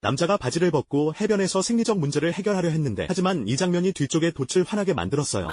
남자가 바지를 벗고 해변에서 생리적 문제를 해결하려 했는데 하지만 이 장면이 뒤쪽에 돛을 화나게 만들었어요.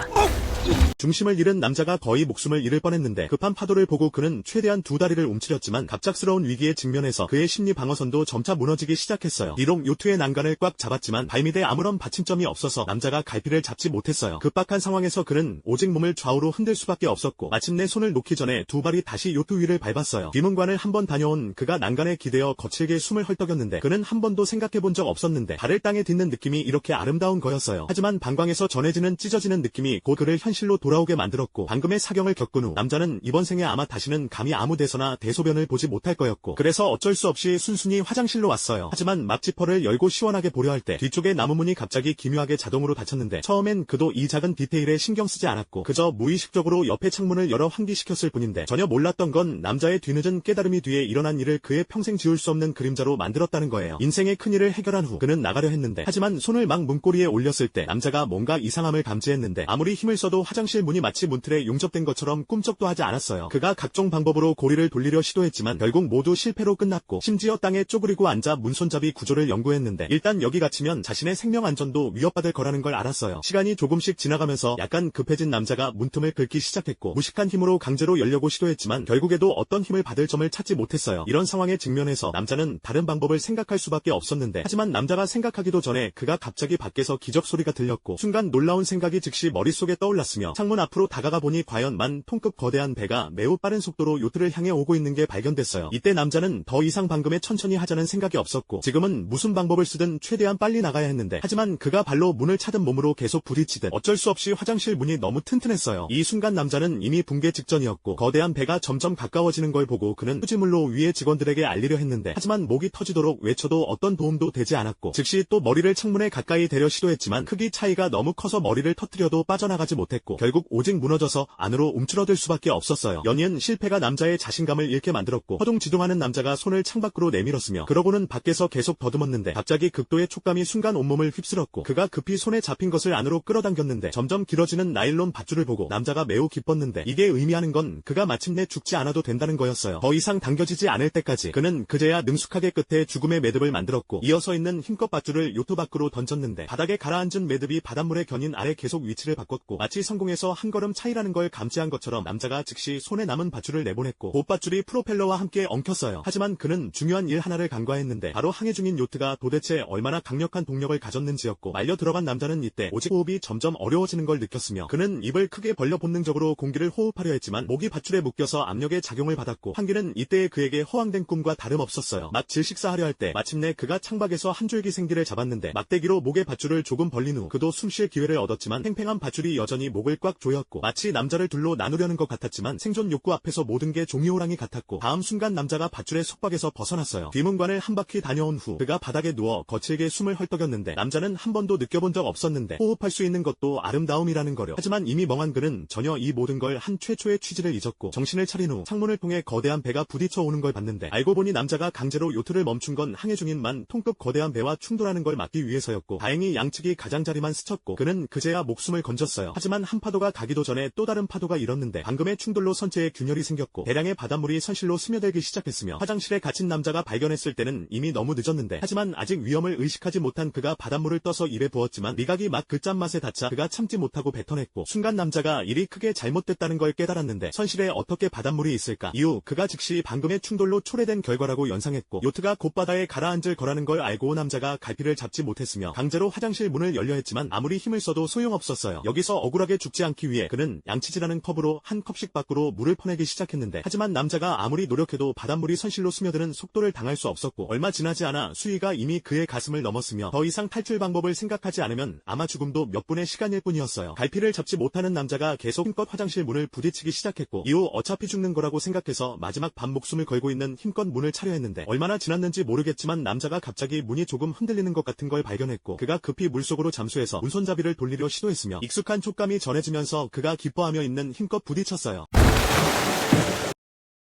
중심을 잃은 남자가 거의 목숨을 잃을 뻔했는데 급한 파도를 보고 그는 최대한 두 다리를 움츠렸지만 갑작스러운 위기에 직면해서 그의 심리 방어선도 점차 무너지기 시작했어요. 비록 요트의 난간을 꽉 잡았지만 발밑에 아무런 받침점이 없어서 남자가 갈피를 잡지 못했어요. 급박한 상황에서 그는 오직 몸을 좌우로 흔들 수밖에 없었고 마침내 손을 놓기 전에 두 발이 다시 요트 위를 밟았어요. 비문관을 한번 다녀온 그가 난간에 기대어 거칠게 숨을 헐떡였는데 그는 한 번도 생각해본 적 없었는데 발을 땅에 딛는 느낌이 이렇게 아름다운 거였어요. 하지만 방광에서 전해지는 찢어지는 느낌이 곧 그를 현실로 돌아오게 만들었고 방금의 사경을 겪은 후 남자는 이번 생에 아마 다시는 감히 아무 데서나 대소변을 보지 못할 거였고 그래서 어쩔 수 없이 순순히 화장실로 왔어요. 하지만 막 지퍼를 열고 시원하게 보려 할 때 뒤쪽의 나무문이 갑자기 기묘하게 자동으로 닫혔는데 처음엔 그도 이 작은 디테일에 신경 쓰지 않았고 그저 무의식적으로 옆에 창문을 열어 환기시켰을 뿐인데 전혀 몰랐던 건 남자의 뒤늦은 깨달음이 뒤에 일어난 일을 그의 평생 지울 수 없는 그림자로 만들었다는 거예요. 인생의 큰일을 해결한 후 그는 나가려 했는데 하지만 손을 막 문고리에 올렸을 때 남자가 뭔가 이상함을 감지했는데 아무리 힘을 써도 화장실 문이 마치 문틀에 용접된 것처럼 꿈쩍도 하지 않았어요. 그가 각종 방법으로 고리를 돌리려 시도했지만 결국 모두 실패로 끝났고 심지어 땅에 쪼그리고 앉아 문손잡이 구조를 연구했는데 일단 여기 갇히면 자신의 생명 안전도 위협받을 거라는 걸 알았어요. 시간이 조금씩 지나가면서 약간 급해진 남자가 문틈을 긁기 시작했고 무식한 힘으로 강제로 열려고 시도했지만 결국에도 어떤 힘을 받을 점을 찾지 못했어요. 이런 상황에 직면해서 남자는 다른 방법을 생각할 수밖에 없었는데 하지만 남자가 생각하기도 전에 그가 갑자기 밖에서 기적 소리가 들렸고 순간 놀라운 생각이 즉시 머릿속에 떠올랐으며 창문 앞으로 다가가 보니 과연 만 톤급 거대한 배가 매우 빠른 속도로 요트를 향해 오고 있는 게 발견됐어요. 이때 남자는 더 이상 방금에 천천히 하자는 생각이 없었고 지금은 무슨 방법을 쓰든 최대한 빨리 나가야 했는데 하지만 그가 발로 문을 차든 몸으로 계속 부딪히듯 어쩔 수 없이 화장실 문이 너무 튼튼했어요. 이 순간 남자는 이미 붕괴 직전이었고 거대한 배가 점점 가까워지는 걸 보고 그는 후지물로 위에 직원들에게 알리려 했는데 하지만 목이 터지도록 외쳐도 어떤 도움도 되지 않았고 즉시 또 머리를 창문에 가까이 대려 시도했지만 크기 차이가 너무 커서 머리를 터뜨려도 빠져나가지 못했고 결국 오직 무너져서 안으로 움츠러들 수밖에 없었어요. 연이은 실패가 남자의 자신감을 잃게 만들었고 허둥지둥하는 남자가 손을 창밖으로 내밀었으며 그러고는 밖에서 계속 더듬었는데 갑자기 극도의 촉감이 순간 온몸을 휩쓸었고 그가 급히 손에 잡힌 것을 안으로 끌어당겼는데 점점 길어지는 나일론 밧줄을 보고 남자가 매우 기뻤는데 이게 의미하는 건 그가 마침내 죽지 않아도 된다는 거였어요. 더 이상 당겨지지 않을 때까지 그는 그제야 능숙하게 끝에 죽음의 매듭을 만들었고 이어서 있는 힘껏 밧줄을 요트 밖으로 던졌는데 바닥에 가라앉은 매듭이 바닷물에 겨닌 아래 계속 위치를 바꿨고 마치 성공해서 한 걸음 차이라는 걸 감지한 것처럼 남자가 즉시 손에 남은 밧줄을 내보냈고 보밧줄이 프로펠러와 함께 엉켰어요. 하지만 그는 중요한 일 하나를 간과했는데 바로 항해 중인 요트가 도대체 얼마나 강력한 동력을 가졌는지였고 말려 들어간 남자는 이때 오직 호흡이 점점 어려워지는 걸 느꼈으며 그는 입을 크게 벌려 본능적으로 공기를 호흡하려 했지만 목이 밧줄에 묶여서 압력의 작용을 받았고 환기는 이때의 그에게 허황된 꿈과 다름없었어요. 막 질식사하려 할 때 마침내 그가 창밖에서 한 줄기 생기를 잡았는데 막대기로 목의 밧줄을 조금 벌린 후 그도 숨 쉴 기회를 얻었지만 팽팽한 밧줄이 여전히 목을 꽉 조였고 마치 남자를 둘로 나누려는 것 같았지만 생존 욕구 앞에서 모든 게 종이호랑이 같았고 다음 순간 남자가 밧줄의 속박에서 벗어났어요. 비문관을 한 바퀴 다녀온 후 그가 바닥에 누워 거칠게 숨을 헐떡였는데 남자는 한 번도 느껴본 적 없었는데 호흡할 수 있는 것도 아름다움이라는 거려. 하지만 이미 멍한 그는 전혀 이 모든 걸 한 최초의 취지를 잊었고 정신을 차린 후 창문을 통해 거대한 배가 부딪혀 오는 걸 봤는데 알고 보니 남자가 강제로 요트를 멈춘 건 항해 중인 만 톤급 거대한 배와 충돌하는 걸 막기 위해서였고 다행히 양측이 가장자리만 스쳤고 그는 그제야 목숨을 건졌어요. 하지만 한 파도가 가기도 전에 또 다른 파도가 일었는데 방금의 충돌로 선체에 균열이 생겼고 대량의 바닷물이 선실로 스며들기 시작했으며 화장실에 갇힌 남자가 발견했을 때는 이미 너무 늦었는데 하지만 아직 위험을 의식하지 못한 그가 바닷물을 떠서 입에 부었지만 미각이 막 그 짠맛에 닿자 그가 참지 못하고 뱉어냈고 순간 남자가 일이 크게 잘못됐다는 걸 깨달았는데 선실에 어떻게 바닷물이 있을까. 이후 그가 즉시 방금의 충돌로 초래된 결과라고 연상했고 요트가 곧바다에 가라앉을 거라는 걸 알고 남자가 갈피를 잡지 못했으며 강제로 화장실 문을 열려 했지만 아무리 힘을 써도 소용없었어요. 여기서 억울하게 죽지 않기 위해 그는 양치질하는 컵으로 한 컵씩 밖으로 물을 퍼내기 시작했는데 하지만 남자가 아무리 노력해도 바닷물이 선실로 스며드는 속도를 당할 수 없었고 얼마 지나지 않아 수위가 이미 그의 가슴을 넘었으며 더 이상 탈출 방법을 생각하지 않으면 아마 죽음도 몇 분의 시간일 뿐이었어요. 갈피를 잡지 못하는 남자가 계속 힘껏 화장실 문을 부딪히기 시작했고 이후 어차피 죽는 거라고 생각해서 마지막 반 목숨을 걸고 있는 힘껏 문을 차려 했는데 얼마나 지났는지 모르겠지만 남자가 갑자기 문이 조금 흔들리는 것 같은 걸 발견했고 그가 급히 물속으로 잠수해서 문손잡이를 돌리려 시도했으며 익숙한 촉감이 전해지면서 그가 기뻐하며 있는 힘껏 부딪혔어요.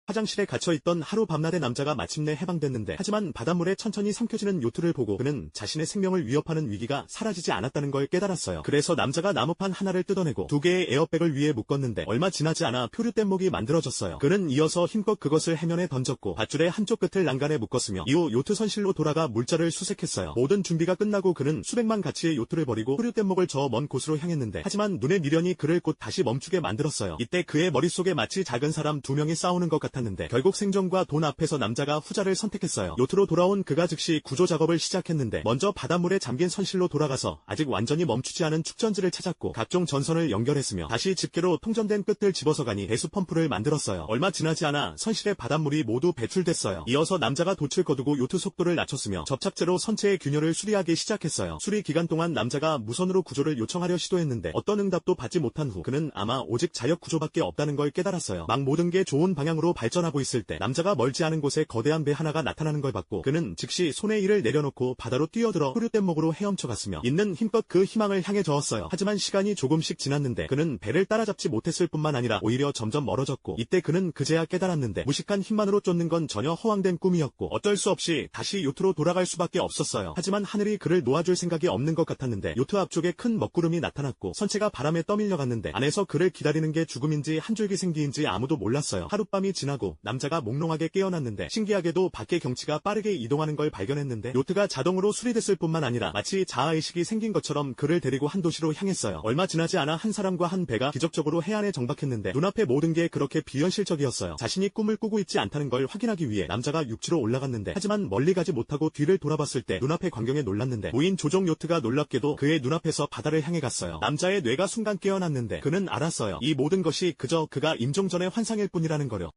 화장실에 갇혀있던 하루 밤낮의 남자가 마침내 해방됐는데, 하지만 바닷물에 천천히 삼켜지는 요트를 보고 그는 자신의 생명을 위협하는 위기가 사라지지 않았다는 걸 깨달았어요. 그래서 남자가 나무판 하나를 뜯어내고 2개의 에어백을 위에 묶었는데 얼마 지나지 않아 표류 뗏목이 만들어졌어요. 그는 이어서 힘껏 그것을 해면에 던졌고 밧줄의 한쪽 끝을 난간에 묶었으며 이후 요트 선실로 돌아가 물자를 수색했어요. 모든 준비가 끝나고 그는 수백만 가치의 요트를 버리고 표류 뗏목을 저 먼 곳으로 향했는데, 하지만 눈의 미련이 그를 곧 다시 멈추게 만들었어요. 이때 그의 머릿속에 마치 작은 사람 2명이 싸우는 것 같았는데 결국 생존과 돈 앞에서 남자가 후자를 선택했어요. 요트로 돌아온 그가 즉시 구조 작업을 시작했는데, 먼저 바닷물에 잠긴 선실로 돌아가서 아직 완전히 멈추지 않은 축전지를 찾았고 각종 전선을 연결했으며 다시 집게로 통전된 끝을 집어서 가니 배수 펌프를 만들었어요. 얼마 지나지 않아 선실의 바닷물이 모두 배출됐어요. 이어서 남자가 돛을 거두고 요트 속도를 낮췄으며 접착제로 선체의 균열을 수리하기 시작했어요. 수리 기간 동안 남자가 무선으로 구조를 요청하려 시도했는데 어떤 응답도 받지 못한 후 그는 아마 오직 자력 구조밖에 없다는 걸 깨달았어요. 막 모든 게 좋은 방향으로 발전하고 있을 때 남자가 멀지 않은 곳에 거대한 배 하나가 나타나는 걸 봤고 그는 즉시 손의 일을 내려놓고 바다로 뛰어들어 표류 뗏목으로 헤엄쳐 갔으며 있는 힘껏 그 희망을 향해 저었어요. 하지만 시간이 조금씩 지났는데 그는 배를 따라잡지 못했을 뿐만 아니라 오히려 점점 멀어졌고, 이때 그는 그제야 깨달았는데 무식한 힘만으로 쫓는 건 전혀 허황된 꿈이었고 어쩔 수 없이 다시 요트로 돌아갈 수밖에 없었어요. 하지만 하늘이 그를 놓아줄 생각이 없는 것 같았는데 요트 앞쪽에 큰 먹구름이 나타났고 선체가 바람에 떠밀려 갔는데 안에서 그를 기다리는 게 죽음인지 한 줄기 생기인지 아무도 몰랐어요. 하룻밤이 지나고 남자가 몽롱하게 깨어났는데 신기하게도 밖의 경치가 빠르게 이동하는 걸 발견했는데 요트가 자동으로 수리됐을 뿐만 아니라 마치 자아의식이 생긴 것처럼 그를 데리고 한 도시로 향했어요. 얼마 지나지 않아 한 사람과 한 배가 기적적으로 해안에 정박했는데 눈앞의 모든 게 그렇게 비현실적이었어요. 자신이 꿈을 꾸고 있지 않다는 걸 확인하기 위해 남자가 육지로 올라갔는데, 하지만 멀리 가지 못하고 뒤를 돌아봤을 때 눈앞의 광경에 놀랐는데 무인 조종 요트가 놀랍게도 그의 눈앞에서 바다를 향해 갔어요. 남자의 뇌가 순간 깨어났는데 그는 알았어요. 이 모든 것이 그저 그가 임종 전의 환상일 뿐이라는 거려.